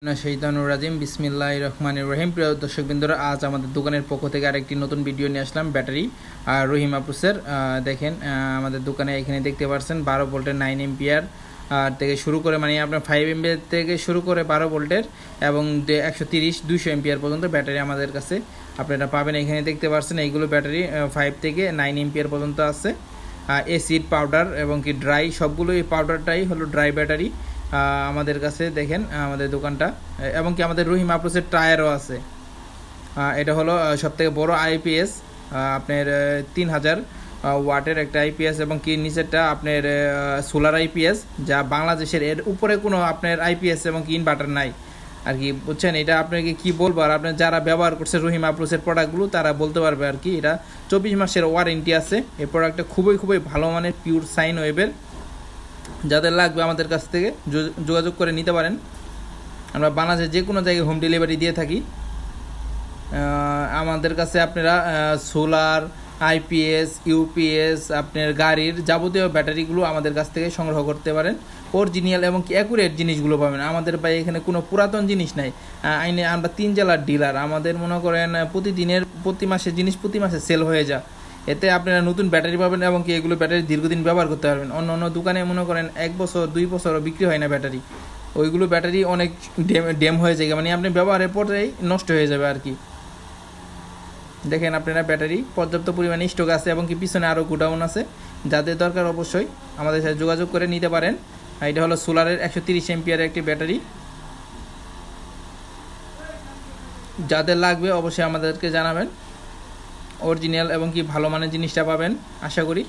শাইতানুর বিসমিল্লাহির রহমানির রহিম। প্রিয় দর্শকবৃন্দরা, আজ আমাদের দোকানের পক্ষ থেকে আরেকটি নতুন ভিডিও নিয়ে আসলাম ব্যাটারি রহিম আপুসের। দেখেন আমাদের দোকানে এখানে দেখতে পাচ্ছেন 12 ভোল্টের 9 এম্পিয়ার থেকে শুরু করে, মানে আপনার 5 এম্পিয়ার থেকে শুরু করে 12 ভোল্টের এবং 130-200 এম্পিয়ার পর্যন্ত ব্যাটারি আমাদের কাছে আপনারা পাবেন। এখানে দেখতে পাচ্ছেন এইগুলো ব্যাটারি 5 থেকে 9 এম্পিয়ার পর্যন্ত আছে। অ্যাসিড, পাউডার এবং কি ড্রাই, সবগুলো এই পাউডারটাই হলো ড্রাই ব্যাটারি আমাদের কাছে। দেখেন আমাদের দোকানটা, এবং কি আমাদের রহিম আপুসের টায়ারও আছে। এটা হলো সবথেকে বড় আইপিএস, আপনার 3000 ওয়াটের একটা আইপিএস, এবং কি নিচেরটা আপনার সোলার আইপিএস, যা বাংলাদেশের এর উপরে কোনো আপনার আইপিএস এবং কি ইনভার্টার নাই আর কি, বুঝছেন। এটা আপনাকে কি বলবো, আর আপনার যারা ব্যবহার করছে রহিম আপুসের প্রোডাক্টগুলো তারা বলতে পারবে আর কি। এটা 24 মাসের ওয়ারেন্টি আছে। এই প্রোডাক্টটা খুবই ভালো মানের, পিওর সাইন ওয়েভের। যাদের লাগবে আমাদের কাছ থেকে যোগাযোগ করে নিতে পারেন। আমরা বাংলাদেশের যে কোনো জায়গায় হোম ডেলিভারি দিয়ে থাকি। আমাদের কাছে আপনারা সোলার, আইপিএস, ইউপিএস, আপনার গাড়ির যাবতীয় ব্যাটারিগুলো আমাদের কাছ থেকে সংগ্রহ করতে পারেন। অরিজিনাল এবং কি অ্যাকুরেট জিনিসগুলো পাবেন। আমাদের ভাই এখানে কোনো পুরাতন জিনিস নাই। আইনে আমরা 3 জেলার ডিলার। আমাদের মনে করেন প্রতি মাসে জিনিস প্রতি মাসে সেল হয়ে যায়। এতে আপনারা নতুন ব্যাটারি পাবেন এবং কি এগুলো ব্যাটারি দীর্ঘদিন ব্যবহার করতে পারবেন। অন্য দোকানে মনে করেন 1 বছর 2 বছরও বিক্রি হয় না ব্যাটারি। ওইগুলো ব্যাটারি অনেক ড্যাম হয়ে যায়, মানে আপনি ব্যবহারের পরেই নষ্ট হয়ে যাবে আর কি। দেখেন আপনারা ব্যাটারি পর্যাপ্ত পরিমাণে স্টক আছে, এবং কি পিছনে আরও গোডাউন আছে। যাদের দরকার অবশ্যই আমাদের সাথে যোগাযোগ করে নিতে পারেন। এটা হলো সোলারের 130 এম্পিয়ারের একটি ব্যাটারি। যাদের লাগবে অবশ্যই আমাদেরকে জানাবেন। অরিজিনাল এবং কি ভালো মানের জিনিসটা পাবেন আশা করি।